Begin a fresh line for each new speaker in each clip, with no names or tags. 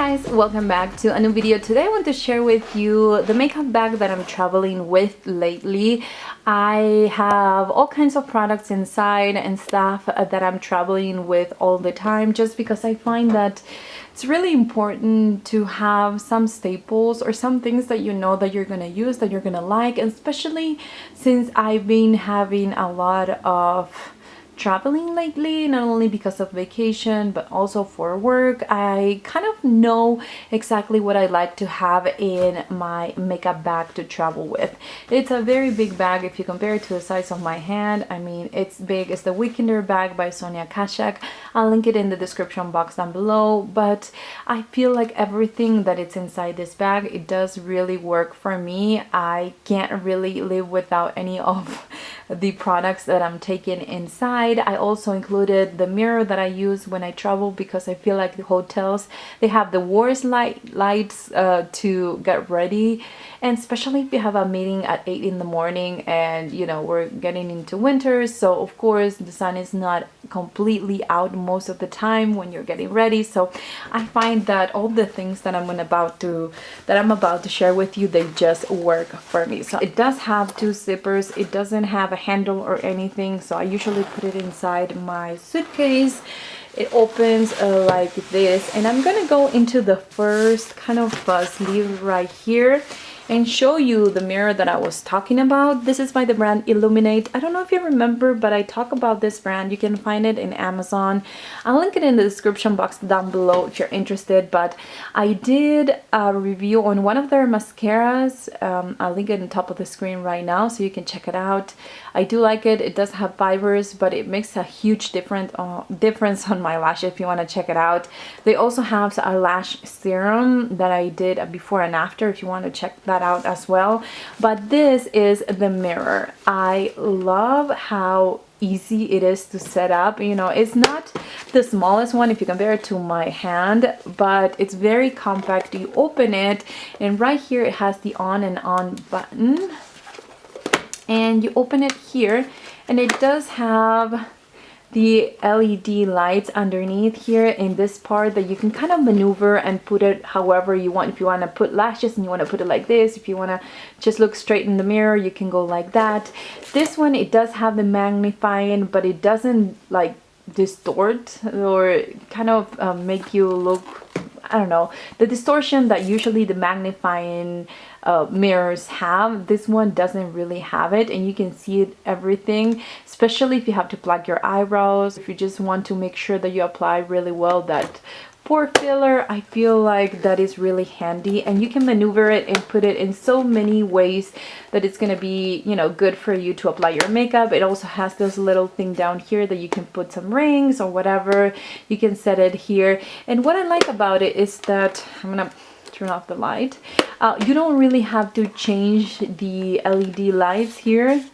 guys, welcome back to a new video. Today I want to share with you the makeup bag that I'm traveling with lately. I have all kinds of products inside and stuff that I'm traveling with all the time, just because I find that it's really important to have some staples or some things that you know that you're gonna use, that you're gonna like, and especially since I've been having a lot of traveling lately, not only because of vacation but also for work. I kind of know exactly what I like to have in my makeup bag to travel with. It's a very big bag if you compare it to the size of my hand. I mean, it's big. It's the Weekender bag by Sonia Kashak. I'll link it in the description box down below, but I feel like everything that it's inside this bag, it does really work for me. I can't really live without any of the products that I'm taking inside. I also included the mirror that I use when I travel, because I feel like the hotels, they have the worst lights to get ready, and especially if you have a meeting at 8 in the morning and you know we're getting into winter, so of course the sun is not completely out most of the time when you're getting ready. So I find that all the things that I'm about to share with you, they just work for me. So it does have two zippers. It doesn't have a handle or anything, so I usually put it inside my suitcase. It opens like this, and I'm gonna go into the first kind of sleeve right here and show you the mirror that I was talking about. This is by the brand iLuminate. I don't know if you remember, but I talk about this brand. You can find it in Amazon. I'll link it in the description box down below if you're interested. But I did a review on one of their mascaras. I'll link it on the top of the screen right now so you can check it out. I do like it. It does have fibers, but it makes a huge difference on my lash if you want to check it out. They also have a lash serum that I did before and after if you want to check that out as well. But this is the mirror. I love how easy it is to set up. You know, it's not the smallest one if you compare it to my hand, but it's very compact. You open it, and right here it has the on and on button, and you open it here, and it does have the LED lights underneath here in this part that you can kind of maneuver and put it however you want. If you want to put lashes and you want to put it like this, if you want to just look straight in the mirror, you can go like that. This one, it does have the magnifying, but it doesn't like distort or kind of make you look, I don't know, the distortion that usually the magnifying mirrors have. This one doesn't really have it, and you can see it everything, especially if you have to plug your eyebrows, if you just want to make sure that you apply really well that pore filler. I feel like that is really handy, and you can maneuver it and put it in so many ways that it's gonna be, you know, good for you to apply your makeup. It also has this little thing down here that you can put some rings or whatever. You can set it here, and what I like about it is that I'm gonna turn off the light. You don't really have to change the LED lights here.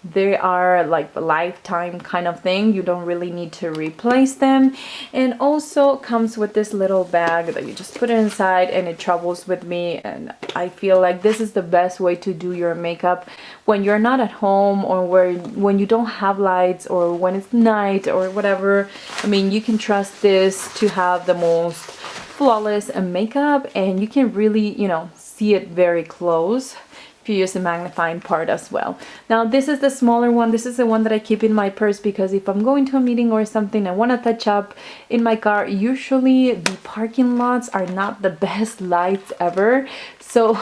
They are like a lifetime kind of thing. You don't really need to replace them. And also comes with this little bag that you just put it inside, and it travels with me. And I feel like this is the best way to do your makeup when you're not at home, or when you don't have lights, or when it's night or whatever. I mean, you can trust this to have the most flawless makeup, and you can really, you know, see it very close if you use the magnifying part as well. Now this is the smaller one. This is the one that I keep in my purse, because if I'm going to a meeting or something, I want to touch up in my car. Usually the parking lots are not the best lights ever, so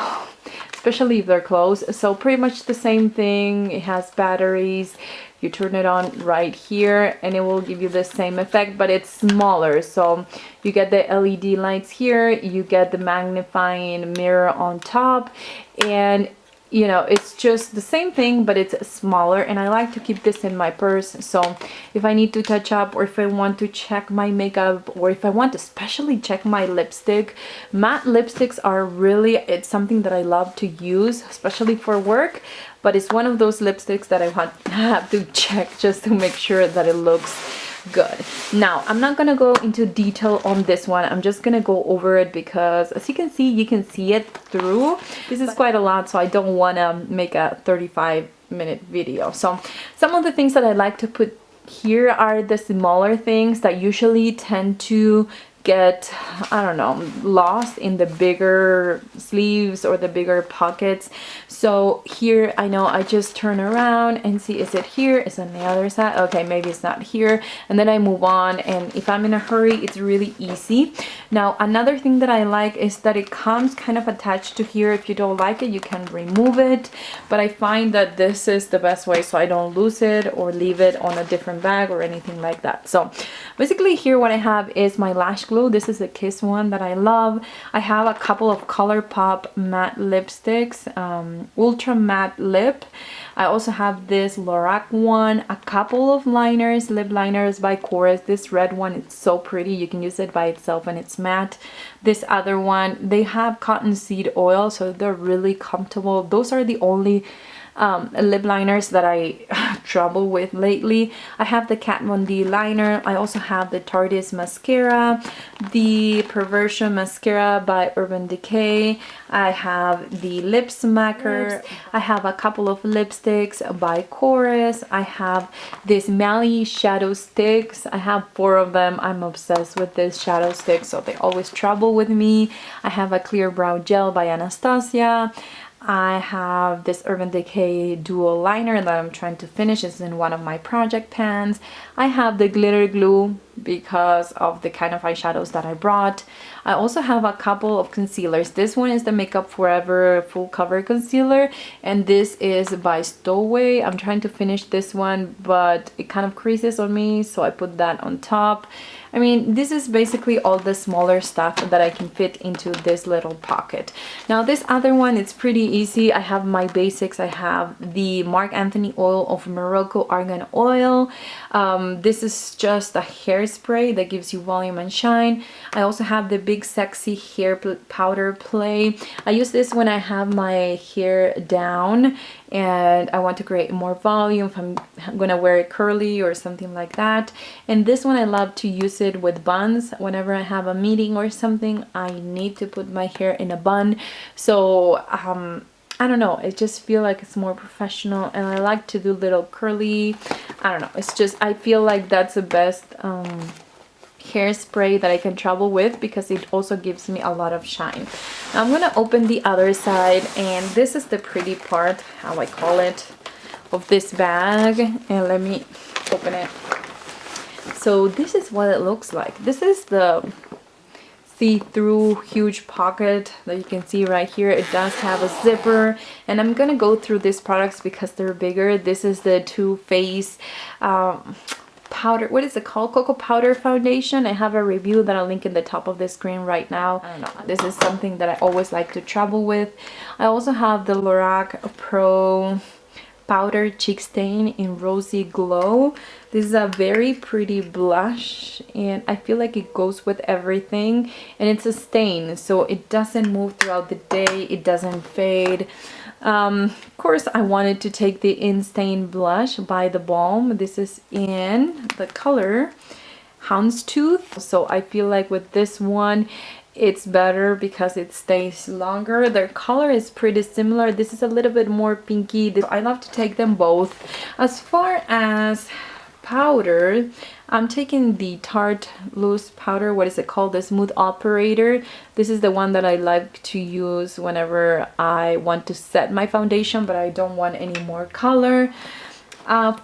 especially if they're closed. So pretty much the same thing. It has batteries. You turn it on right here and it will give you the same effect, but it's smaller. So you get the LED lights here, you get the magnifying mirror on top, and you know, it's just the same thing, but it's smaller. And I like to keep this in my purse, so if I need to touch up, or if I want to check my makeup, or if I want to especially check my lipstick. Matte lipsticks are really, it's something that I love to use, especially for work, but it's one of those lipsticks that I have to check just to make sure that it looks good. Now I'm not gonna go into detail on this one. I'm just gonna go over it because, as you can see it through. This is quite a lot, so I don't want to make a 35-minute video. So some of the things that I like to put here are the smaller things that usually tend to get, I don't know, lost in the bigger sleeves or the bigger pockets. So here I know I just turn around and see, is it here? Is it on the other side? Okay, maybe it's not here. And then I move on, and if I'm in a hurry, it's really easy. Now another thing that I like is that it comes kind of attached to here. If you don't like it, you can remove it, but I find that this is the best way so I don't lose it or leave it on a different bag or anything like that. So basically here what I have is my lash glue. This is a Kiss one that I love. I have a couple of ColourPop matte lipsticks, ultra matte lip. I also have this Lorac one, a couple of liners, lip liners by Chorus. This red one, it's so pretty. You can use it by itself and it's matte. This other one, they have cottonseed oil, so they're really comfortable. Those are the only lip liners that I trouble with lately. I have the Kat Von D liner. I also have the Tardis mascara, the Perversion mascara by Urban Decay. I have the Lip Smacker. I have a couple of lipsticks by Chorus. I have this Mally shadow sticks. I have 4 of them. I'm obsessed with this shadow sticks, so they always trouble with me. I have a clear brow gel by Anastasia. I have this Urban Decay dual liner that I'm trying to finish. It's in one of my project pans. I have the glitter glue because of the kind of eyeshadows that I brought. I also have a couple of concealers. This one is the Makeup Forever full cover concealer, and this is by Stowaway. I'm trying to finish this one, but it kind of creases on me, so I put that on top. I mean, this is basically all the smaller stuff that I can fit into this little pocket. Now this other one, it's pretty easy. I have my basics. I have the Marc Anthony oil of Morocco Argan Oil. This is just a hairspray that gives you volume and shine. I also have the Big Sexy Hair Powder Play. I use this when I have my hair down and I want to create more volume, if I'm gonna wear it curly or something like that. And this one I love to use it with buns. Whenever I have a meeting or something, I need to put my hair in a bun. So I don't know, I just feel like it's more professional, and I like to do little curly, I don't know, it's just, I feel like that's the best hairspray that I can travel with because it also gives me a lot of shine. Now I'm gonna open the other side, and this is the pretty part, how I call it, of this bag, and let me open it. So this is what it looks like. This is the see-through huge pocket that you can see right here. It does have a zipper, and I'm gonna go through these products because they're bigger. This is the Too Faced powder, what is it called, cocoa powder foundation. I have a review that I'll link in the top of the screen right now. I don't know, this is something that I always like to travel with. I also have the Lorac Pro powder cheek stain in Rosy Glow. This is a very pretty blush, and I feel like it goes with everything, and it's a stain, so it doesn't move throughout the day, it doesn't fade. Of course, I wanted to take the In Stain blush by The Balm. This is in the color Houndstooth, so I feel like with this one it's better because it stays longer. Their color is pretty similar. This is a little bit more pinky. I love to take them both. As far as powder, I'm taking the Tarte loose powder. What is it called? The Smooth Operator. This is the one that I like to use whenever I want to set my foundation but I don't want any more color.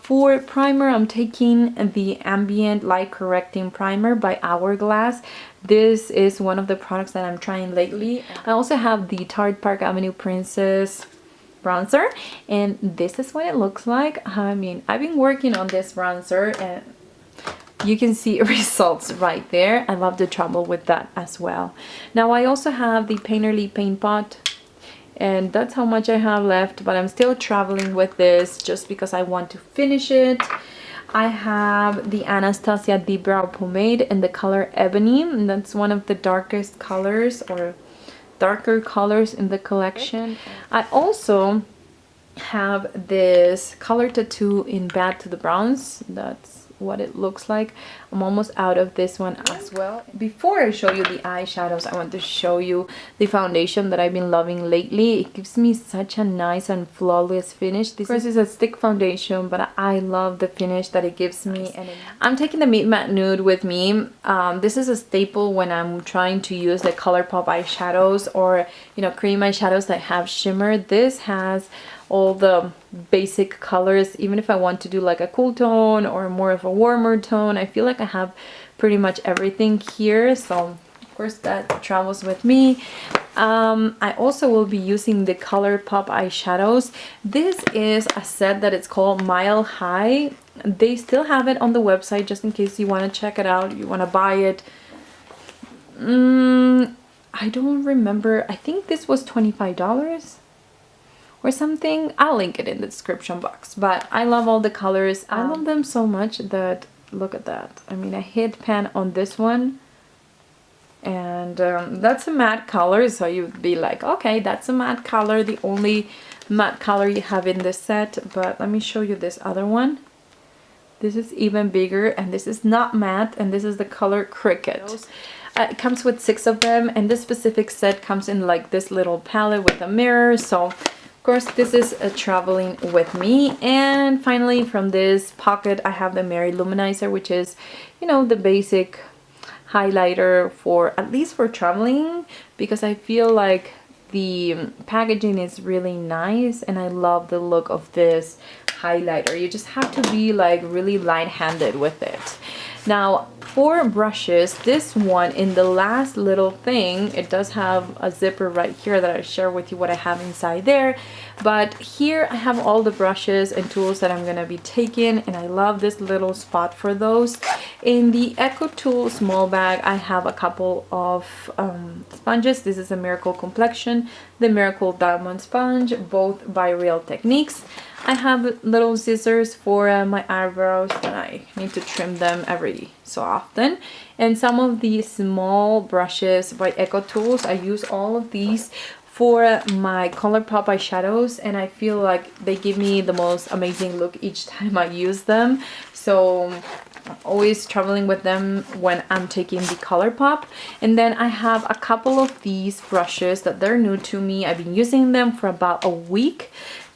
For primer, I'm taking the Ambient Light Correcting Primer by Hourglass. This is one of the products that I'm trying lately. I also have the Tarte Park Avenue Princess bronzer, and this is what it looks like. I mean, I've been working on this bronzer and you can see results right there. I love to travel with that as well. Now I also have the Painterly Paint Pot, and that's how much I have left, but I'm still traveling with this just because I want to finish it. I have the Anastasia Deep Brow Pomade in the color Ebony, and that's one of the darkest colors or darker colors in the collection. I also have this color tattoo in Bad to the Browns. That's what it looks like. I'm almost out of this one as well. Before I show you the eyeshadows, I want to show you the foundation that I've been loving lately. It gives me such a nice and flawless finish. This is a stick foundation, but I love the finish that it gives me. And I'm taking the Meet Matte Nude with me. This is a staple when I'm trying to use the ColourPop eyeshadows, or you know, cream eyeshadows that have shimmer. This has all the basic colors. Even if I want to do like a cool tone or more of a warmer tone, I feel like I have pretty much everything here. So of course that travels with me. I also will be using the ColourPop eyeshadows. This is a set that it's called Mile High. They still have it on the website, just in case you want to check it out, you want to buy it. I don't remember. I think this was $25 or something. I'll link it in the description box. But I love all the colors. I love them so much that, look at that. I mean, I hit pan on this one, and that's a matte color, so you'd be like, okay, that's a matte color, the only matte color you have in this set. But let me show you this other one. This is even bigger, and this is not matte, and this is the color Cricket. It comes with 6 of them, and this specific set comes in like this little palette with a mirror. So of course this is traveling with me. And finally, from this pocket, I have the Mary Luminizer, which is, you know, the basic highlighter for, at least for traveling, because I feel like the packaging is really nice, and I love the look of this highlighter. You just have to be like really light-handed with it. Now for brushes, this one, in the last little thing, it does have a zipper right here that I share with you what I have inside there. But here I have all the brushes and tools that I'm gonna be taking, and I love this little spot for those. In the Eco Tool small bag, I have a couple of sponges. This is a Miracle Complexion, the Miracle Diamond Sponge, both by Real Techniques. I have little scissors for my eyebrows, and I need to trim them every so often. And some of these small brushes by Eco Tools. I use all of these for my ColourPop eyeshadows, and I feel like they give me the most amazing look each time I use them. So I'm always traveling with them when I'm taking the ColourPop. And then I have a couple of these brushes that they're new to me. I've been using them for about a week.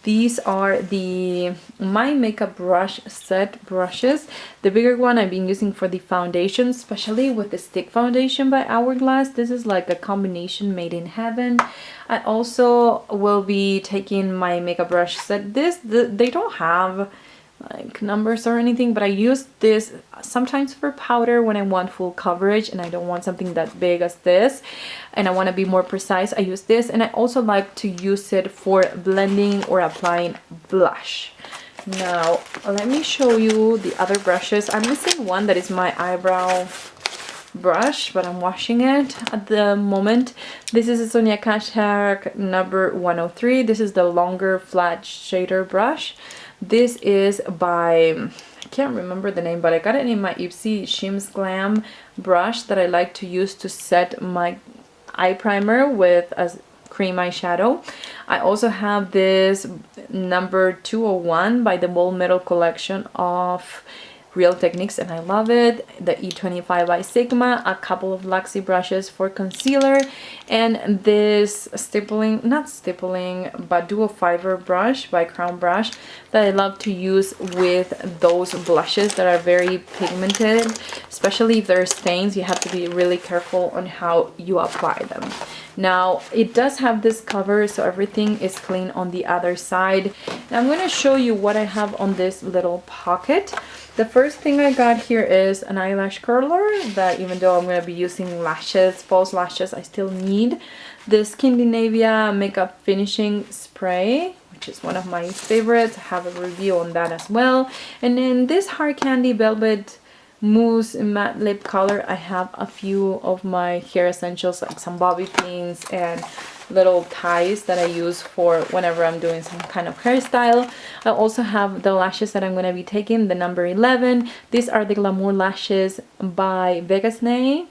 These are the My Makeup Brush Set brushes. The bigger one I've been using for the foundation, especially with the stick foundation by Hourglass. This is like a combination made in heaven. I also will be taking my makeup brush set. They don't have like numbers or anything, but I use this sometimes for powder when I want full coverage and I don't want something that big as this, and I want to be more precise. I use this, and I also like to use it for blending or applying blush. Now let me show you the other brushes. I'm missing one that is my eyebrow brush, but I'm washing it at the moment. This is a Sonia Kashak number 103. This is the longer flat shader brush. This is by, I can't remember the name, but I got it in my Ipsy Shims Glam brush that I like to use to set my eye primer with a cream eyeshadow. I also have this number 201 by the Bold Metal collection of Real Techniques, and I love it. The E25 by Sigma, a couple of Luxie brushes for concealer, and this but dual fiber brush by Crown Brush that I love to use with those blushes that are very pigmented, especially if there are stains. You have to be really careful on how you apply them. Now it does have this cover, so everything is clean on the other side. Now I'm going to show you what I have on this little pocket. The first thing I got here is an eyelash curler that, even though I'm going to be using lashes, false lashes, I still need. The Scandinavia Makeup Finishing Spray, which is one of my favorites. I have a review on that as well. And then this Hard Candy Velvet Mousse Matte Lip Color. I have a few of my hair essentials, like some bobby pins and little ties that I use for whenever I'm doing some kind of hairstyle. I also have the lashes that I'm going to be taking, the number 11. These are the Glamour lashes by Vegasnay.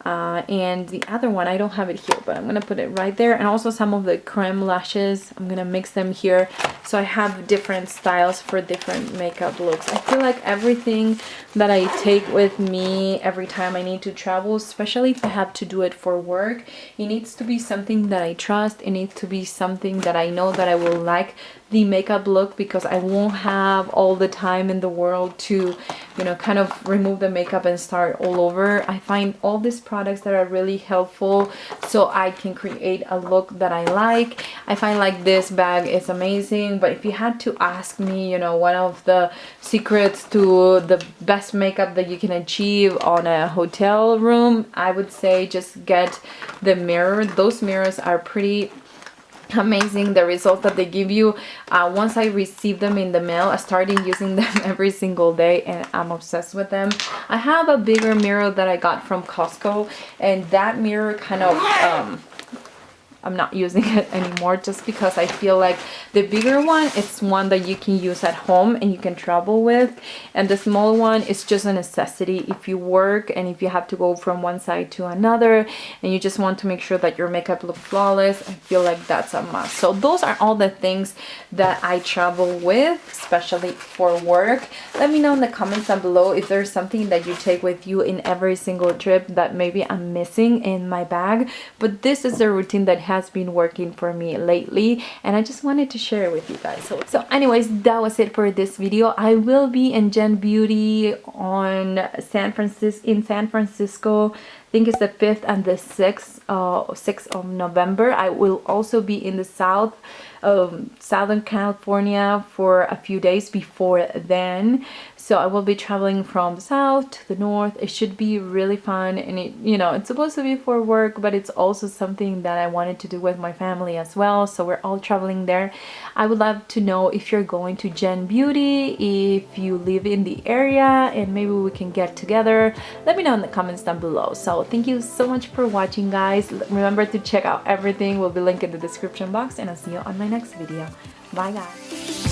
and the other one, I don't have it here, but I'm gonna put it right there. And also some of the creme lashes, I'm gonna mix them here, so I have different styles for different makeup looks. I feel like everything that I take with me every time I need to travel, especially if I have to do it for work, it needs to be something that I trust. It needs to be something that I know that I will like the makeup look, because I won't have all the time in the world to, you know, kind of remove the makeup and start all over. I find all these products that are really helpful so I can create a look that I like. I find like this bag is amazing, but if you had to ask me, you know, one of the secrets to the best makeup that you can achieve on a hotel room, I would say just get the mirror. Those mirrors are pretty amazing, the results that they give you. Once I received them in the mail, I started using them every single day and I'm obsessed with them. I have a bigger mirror that I got from Costco, and that mirror kind of I'm not using it anymore, just because I feel like the bigger one, it's one that you can use at home and you can travel with, and the small one is just a necessity if you work and if you have to go from one side to another and you just want to make sure that your makeup looks flawless. I feel like that's a must. So those are all the things that I travel with, especially for work. Let me know in the comments down below if there's something that you take with you in every single trip that maybe I'm missing in my bag, but this is a routine that has been working for me lately and I just wanted to share it with you guys. So anyways, that was it for this video. I will be in Gen Beauty on San Francisco. I think it's the 5th and the 6th of November. I will also be in the Southern California for a few days before then. So I will be traveling from the south to the north. It should be really fun, and it, you know, it's supposed to be for work, but it's also something that I wanted to do with my family as well. So we're all traveling there. I would love to know if you're going to Gen Beauty, if you live in the area, and maybe we can get together. Let me know in the comments down below. So thank you so much for watching, guys. Remember to check out everything. Will be linked in the description box, and I'll see you on my next video. Bye, guys.